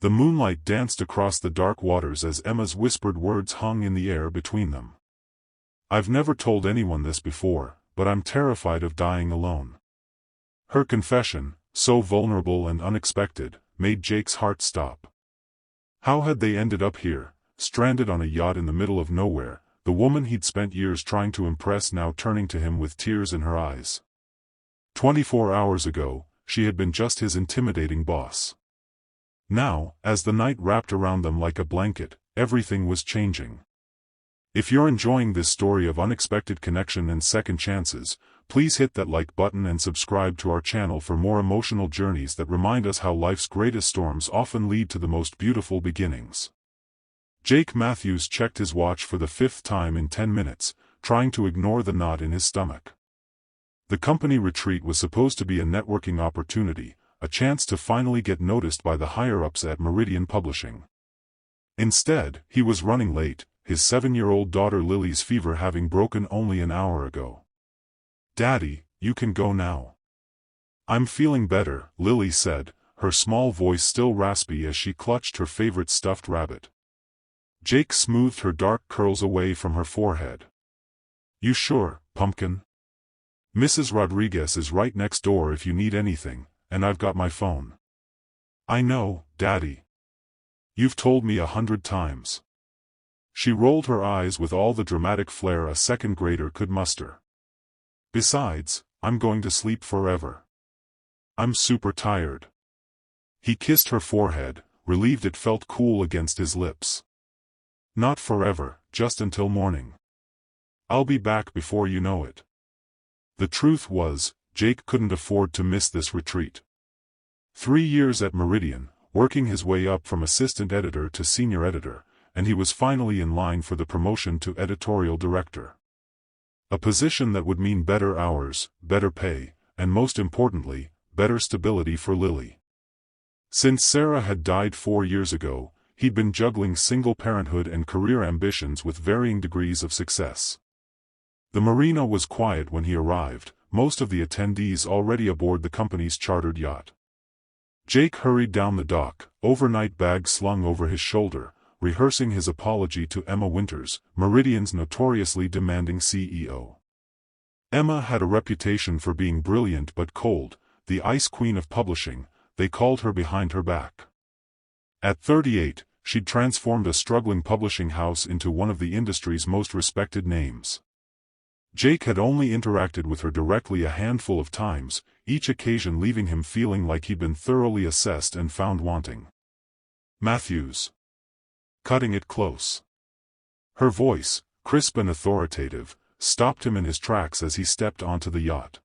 The moonlight danced across the dark waters as Emma's whispered words hung in the air between them. "I've never told anyone this before, but I'm terrified of dying alone." Her confession, so vulnerable and unexpected, made Jake's heart stop. How had they ended up here, stranded on a yacht in the middle of nowhere, the woman he'd spent years trying to impress now turning to him with tears in her eyes? 24 hours ago, she had been just his intimidating boss. Now, as the night wrapped around them like a blanket, everything was changing. If you're enjoying this story of unexpected connection and second chances, please hit that like button and subscribe to our channel for more emotional journeys that remind us how life's greatest storms often lead to the most beautiful beginnings. Jake Matthews checked his watch for the 5th time in 10 minutes, trying to ignore the knot in his stomach. The company retreat was supposed to be a networking opportunity, a chance to finally get noticed by the higher-ups at Meridian Publishing. Instead, he was running late, his 7-year-old daughter Lily's fever having broken only an hour ago. "Daddy, you can go now." "I'm feeling better," Lily said, her small voice still raspy as she clutched her favorite stuffed rabbit. Jake smoothed her dark curls away from her forehead. "You sure, Pumpkin? Mrs. Rodriguez is right next door if you need anything, and I've got my phone." "I know, Daddy. You've told me 100 times." She rolled her eyes with all the dramatic flair a second grader could muster. "Besides, I'm going to sleep forever. I'm super tired." He kissed her forehead, relieved it felt cool against his lips. "Not forever, just until morning. I'll be back before you know it." The truth was, Jake couldn't afford to miss this retreat. 3 years at Meridian, working his way up from assistant editor to senior editor, and he was finally in line for the promotion to editorial director. A position that would mean better hours, better pay, and most importantly, better stability for Lily. Since Sarah had died 4 years ago, he'd been juggling single parenthood and career ambitions with varying degrees of success. The marina was quiet when he arrived, most of the attendees already aboard the company's chartered yacht. Jake hurried down the dock, overnight bag slung over his shoulder, rehearsing his apology to Emma Winters, Meridian's notoriously demanding CEO. Emma had a reputation for being brilliant but cold, the ice queen of publishing, they called her behind her back. At 38, she'd transformed a struggling publishing house into one of the industry's most respected names. Jake had only interacted with her directly a handful of times, each occasion leaving him feeling like he'd been thoroughly assessed and found wanting. "Matthews." Cutting it close. Her voice, crisp and authoritative, stopped him in his tracks as he stepped onto the yacht.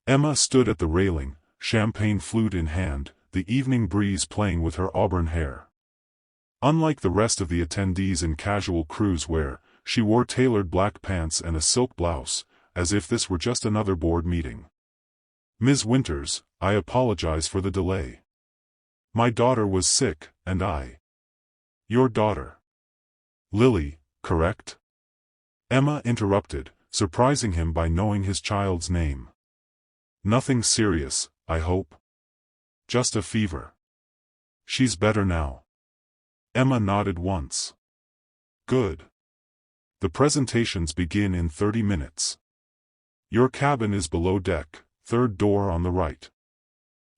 Emma stood at the railing, champagne flute in hand, the evening breeze playing with her auburn hair. Unlike the rest of the attendees in casual cruise wear, she wore tailored black pants and a silk blouse, as if this were just another board meeting. "Ms. Winters, I apologize for the delay. My daughter was sick, and I—" "Your daughter? Lily, correct?" Emma interrupted, surprising him by knowing his child's name. "Nothing serious, I hope. Just a fever." "She's better now." Emma nodded once. "Good. The presentations begin in 30 minutes. Your cabin is below deck, 3rd door on the right."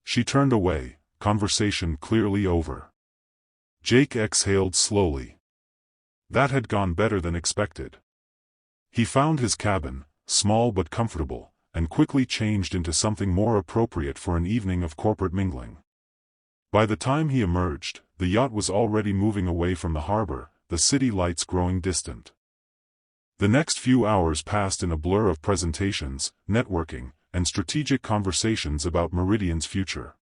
She turned away, conversation clearly over. Jake exhaled slowly. That had gone better than expected. He found his cabin, small but comfortable, and quickly changed into something more appropriate for an evening of corporate mingling. By the time he emerged, the yacht was already moving away from the harbor, the city lights growing distant. The next few hours passed in a blur of presentations, networking, and strategic conversations about Meridian's future.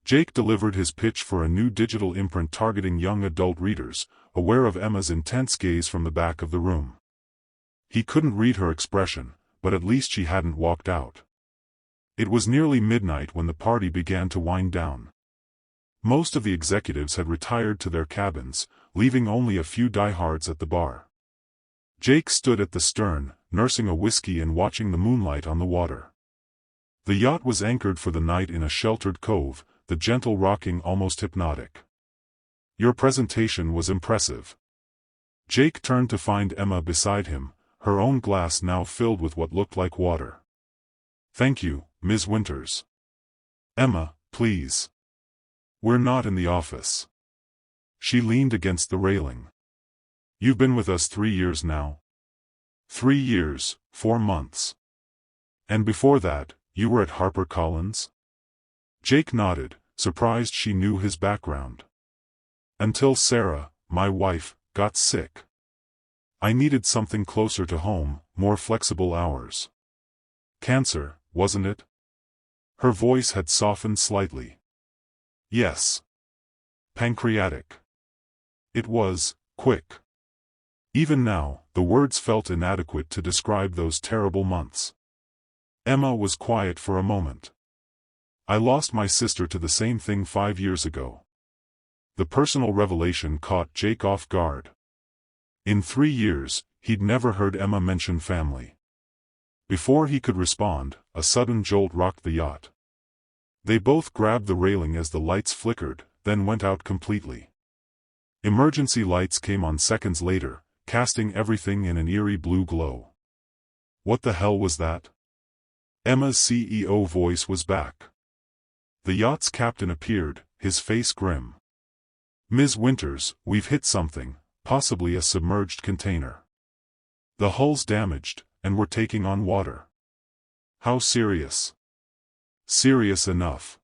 Jake delivered his pitch for a new digital imprint targeting young adult readers, aware of Emma's intense gaze from the back of the room. He couldn't read her expression, but at least she hadn't walked out. It was nearly midnight when the party began to wind down. Most of the executives had retired to their cabins, leaving only a few diehards at the bar. Jake stood at the stern, nursing a whiskey and watching the moonlight on the water. The yacht was anchored for the night in a sheltered cove, the gentle rocking almost hypnotic. Your presentation was impressive. Jake turned to find Emma beside him, her own glass now filled with what looked like water. Thank you, Ms. Winters. Emma, please. We're not in the office. She leaned against the railing. You've been with us 3 years now. 3 years, 4 months. And before that, you were at HarperCollins? Jake nodded, surprised she knew his background. Until Sarah, my wife, got sick. I needed something closer to home, more flexible hours. Cancer, wasn't it? Her voice had softened slightly. Yes. Pancreatic. It was, quick. Even now, the words felt inadequate to describe those terrible months. Emma was quiet for a moment. I lost my sister to the same thing 5 years ago. The personal revelation caught Jake off guard. In 3 years, he'd never heard Emma mention family. Before he could respond, a sudden jolt rocked the yacht. They both grabbed the railing as the lights flickered, then went out completely. Emergency lights came on seconds later, casting everything in an eerie blue glow. What the hell was that? Emma's CEO voice was back. The yacht's captain appeared, his face grim. Ms. Winters, we've hit something, possibly a submerged container. The hull's damaged, and we're taking on water. How serious? Serious enough.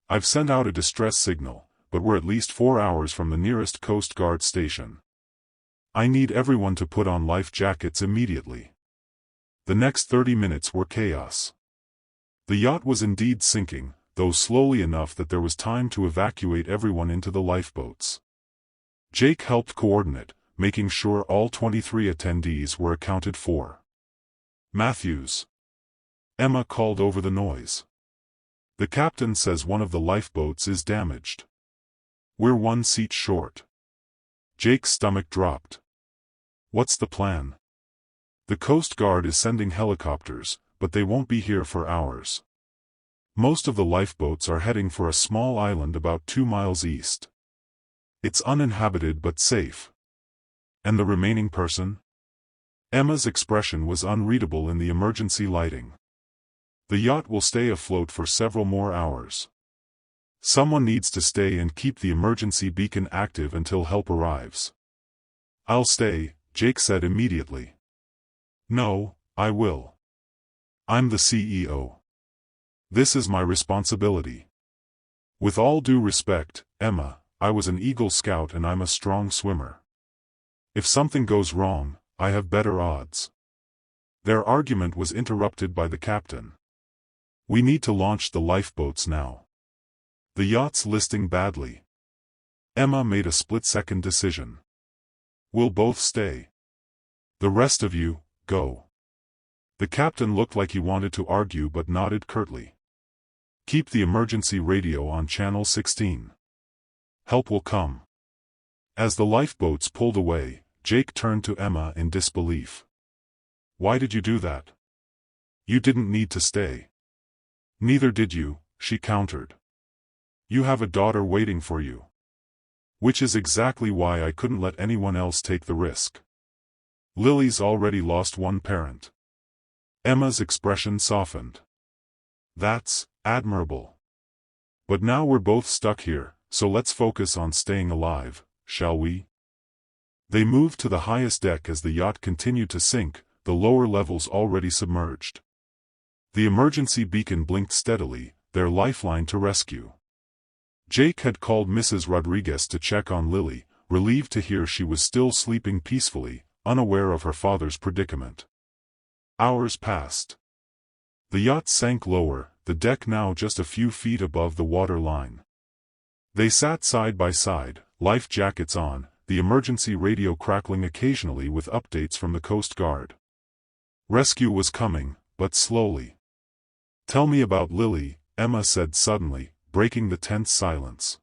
I've sent out a distress signal, but we're at least 4 hours from the nearest Coast Guard station. I need everyone to put on life jackets immediately. The next 30 minutes were chaos. The yacht was indeed sinking, though slowly enough that there was time to evacuate everyone into the lifeboats. Jake helped coordinate, making sure all 23 attendees were accounted for. Matthews. Emma called over the noise. The captain says one of the lifeboats is damaged. We're 1 seat short. Jake's stomach dropped. What's the plan? The Coast Guard is sending helicopters, but they won't be here for hours. Most of the lifeboats are heading for a small island about 2 miles east. It's uninhabited but safe. And the remaining person? Emma's expression was unreadable in the emergency lighting. The yacht will stay afloat for several more hours. Someone needs to stay and keep the emergency beacon active until help arrives. I'll stay, Jake said immediately. No, I will. I'm the CEO. This is my responsibility. With all due respect, Emma, I was an Eagle Scout and I'm a strong swimmer. If something goes wrong, I have better odds. Their argument was interrupted by the captain. We need to launch the lifeboats now. The yacht's listing badly. Emma made a split-second decision. We'll both stay. The rest of you, go. The captain looked like he wanted to argue but nodded curtly. Keep the emergency radio on channel 16. Help will come. As the lifeboats pulled away, Jake turned to Emma in disbelief. Why did you do that? You didn't need to stay. Neither did you, she countered. You have a daughter waiting for you. Which is exactly why I couldn't let anyone else take the risk. Lily's already lost one parent. Emma's expression softened. That's admirable. But now we're both stuck here, so let's focus on staying alive, shall we? They moved to the highest deck as the yacht continued to sink, the lower levels already submerged. The emergency beacon blinked steadily, their lifeline to rescue. Jake had called Mrs. Rodriguez to check on Lily, relieved to hear she was still sleeping peacefully, unaware of her father's predicament. Hours passed. The yacht sank lower, the deck now just a few feet above the water line. They sat side by side, life jackets on, the emergency radio crackling occasionally with updates from the Coast Guard. Rescue was coming, but slowly. Tell me about Lily, Emma said suddenly, breaking the tense silence.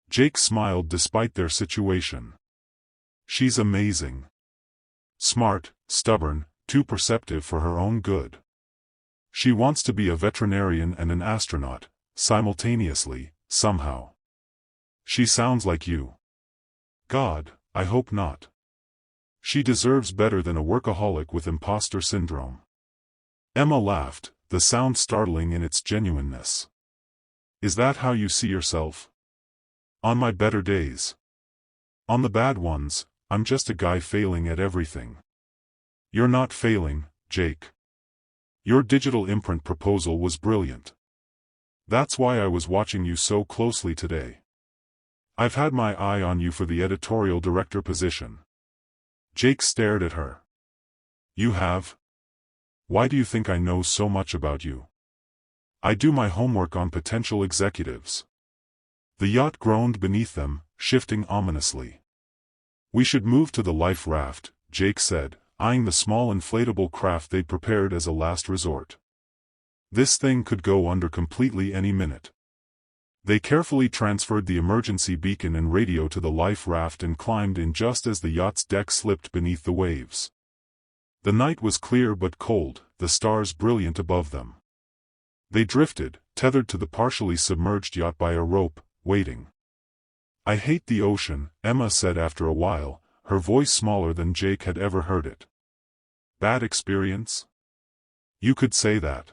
Jake smiled despite their situation. She's amazing. Smart, stubborn, too perceptive for her own good. She wants to be a veterinarian and an astronaut, simultaneously, somehow. She sounds like you. God, I hope not. She deserves better than a workaholic with imposter syndrome. Emma laughed, the sound startling in its genuineness. Is that how you see yourself? On my better days. On the bad ones, I'm just a guy failing at everything. You're not failing, Jake. Your digital imprint proposal was brilliant. That's why I was watching you so closely today. I've had my eye on you for the editorial director position. Jake stared at her. You have? Why do you think I know so much about you? I do my homework on potential executives. The yacht groaned beneath them, shifting ominously. We should move to the life raft, Jake said, eyeing the small inflatable craft they'd prepared as a last resort. This thing could go under completely any minute. They carefully transferred the emergency beacon and radio to the life raft and climbed in just as the yacht's deck slipped beneath the waves. The night was clear but cold, the stars brilliant above them. They drifted, tethered to the partially submerged yacht by a rope, waiting. I hate the ocean, Emma said after a while, her voice smaller than Jake had ever heard it. Bad experience? You could say that.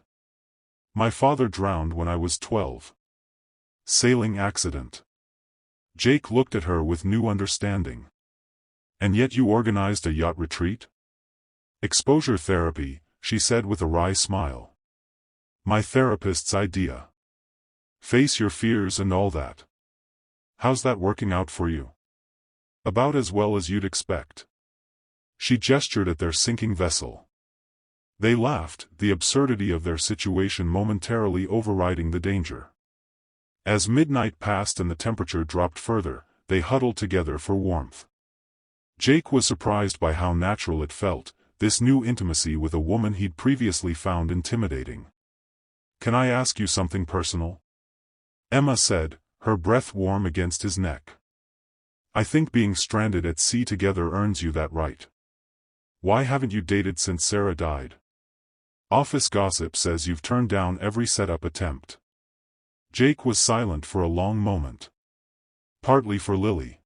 My father drowned when I was 12. Sailing accident. Jake looked at her with new understanding. And yet you organized a yacht retreat? Exposure therapy, she said with a wry smile. My therapist's idea. Face your fears and all that. How's that working out for you? About as well as you'd expect. She gestured at their sinking vessel. They laughed, the absurdity of their situation momentarily overriding the danger. As midnight passed and the temperature dropped further, they huddled together for warmth. Jake was surprised by how natural it felt, this new intimacy with a woman he'd previously found intimidating. Can I ask you something personal? Emma said, her breath warm against his neck. I think being stranded at sea together earns you that right. Why haven't you dated since Sarah died? Office gossip says you've turned down every setup attempt. Jake was silent for a long moment. Partly for Lily.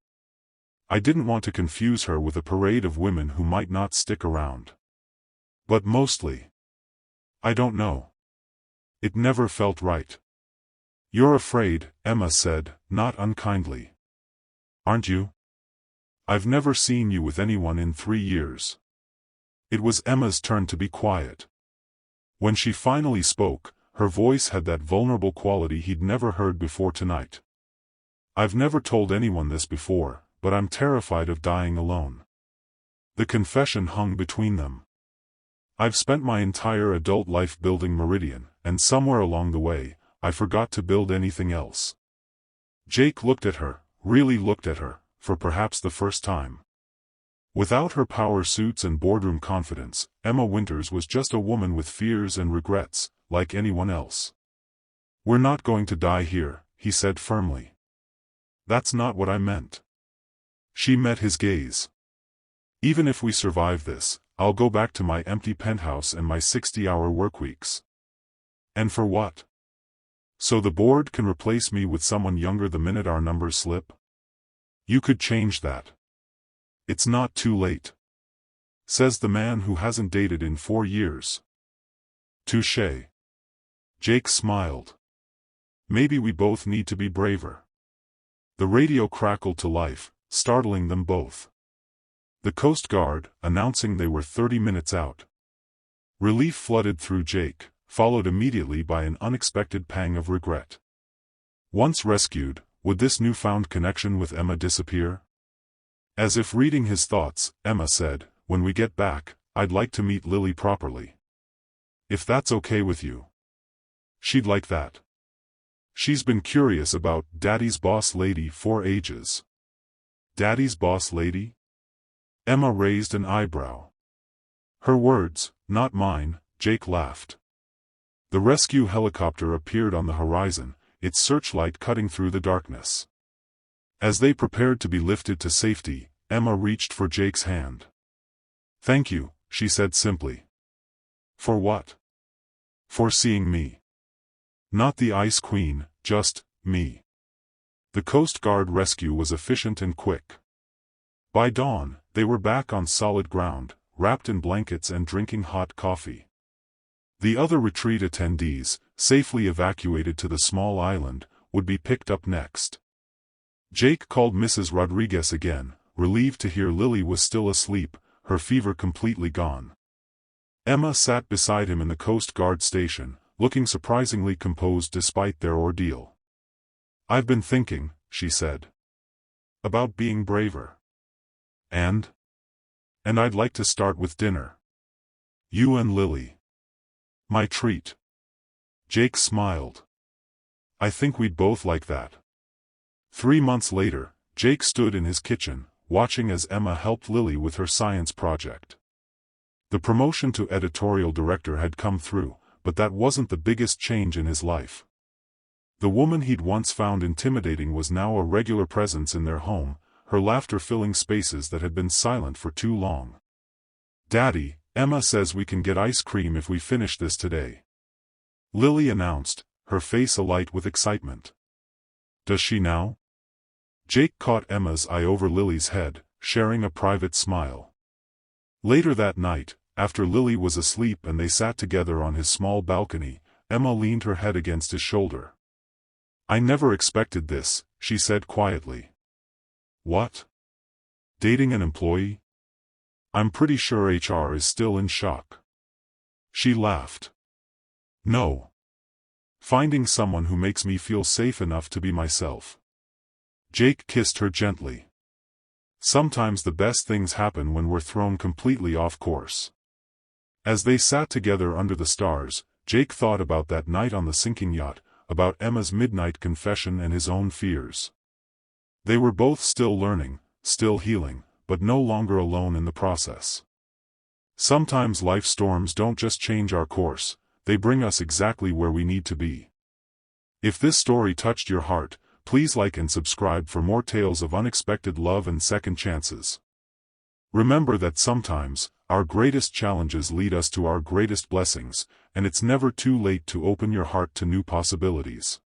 I didn't want to confuse her with a parade of women who might not stick around. But mostly. I don't know. It never felt right. You're afraid, Emma said, not unkindly. Aren't you? I've never seen you with anyone in 3 years. It was Emma's turn to be quiet. When she finally spoke, her voice had that vulnerable quality he'd never heard before tonight. I've never told anyone this before, but I'm terrified of dying alone. The confession hung between them. I've spent my entire adult life building Meridian, and somewhere along the way, I forgot to build anything else. Jake looked at her, really looked at her, for perhaps the first time. Without her power suits and boardroom confidence, Emma Winters was just a woman with fears and regrets, like anyone else. We're not going to die here, he said firmly. That's not what I meant. She met his gaze. Even if we survive this, I'll go back to my empty penthouse and my 60-hour workweeks. And for what? So the board can replace me with someone younger the minute our numbers slip? You could change that. It's not too late. Says the man who hasn't dated in 4 years. Touché. Jake smiled. Maybe we both need to be braver. The radio crackled to life, startling them both. The Coast Guard, announcing they were 30 minutes out. Relief flooded through Jake, followed immediately by an unexpected pang of regret. Once rescued, would this newfound connection with Emma disappear? As if reading his thoughts, Emma said, when we get back, I'd like to meet Lily properly. If that's okay with you. She'd like that. She's been curious about Daddy's boss lady for ages. Daddy's boss lady? Emma raised an eyebrow. Her words, not mine, Jake laughed. The rescue helicopter appeared on the horizon, its searchlight cutting through the darkness. As they prepared to be lifted to safety, Emma reached for Jake's hand. Thank you, she said simply. For what? For seeing me. Not the Ice Queen, just me. The Coast Guard rescue was efficient and quick. By dawn, they were back on solid ground, wrapped in blankets and drinking hot coffee. The other retreat attendees, safely evacuated to the small island, would be picked up next. Jake called Mrs. Rodriguez again, relieved to hear Lily was still asleep, her fever completely gone. Emma sat beside him in the Coast Guard station, looking surprisingly composed despite their ordeal. "I've been thinking," she said, "about being braver. And I'd like to start with dinner. You and Lily. My treat." Jake smiled. "I think we'd both like that." 3 months later, Jake stood in his kitchen, watching as Emma helped Lily with her science project. The promotion to editorial director had come through, but that wasn't the biggest change in his life. The woman he'd once found intimidating was now a regular presence in their home, her laughter filling spaces that had been silent for too long. "Daddy, Emma says we can get ice cream if we finish this today," Lily announced, her face alight with excitement. "Does she now?" Jake caught Emma's eye over Lily's head, sharing a private smile. Later that night, after Lily was asleep and they sat together on his small balcony, Emma leaned her head against his shoulder. "I never expected this," she said quietly. "What? Dating an employee? I'm pretty sure HR is still in shock." She laughed. "No. Finding someone who makes me feel safe enough to be myself." Jake kissed her gently. "Sometimes the best things happen when we're thrown completely off course." As they sat together under the stars, Jake thought about that night on the sinking yacht, about Emma's midnight confession and his own fears. They were both still learning, still healing, but no longer alone in the process. Sometimes life storms don't just change our course, they bring us exactly where we need to be. If this story touched your heart, please like and subscribe for more tales of unexpected love and second chances. Remember that sometimes, our greatest challenges lead us to our greatest blessings, and it's never too late to open your heart to new possibilities.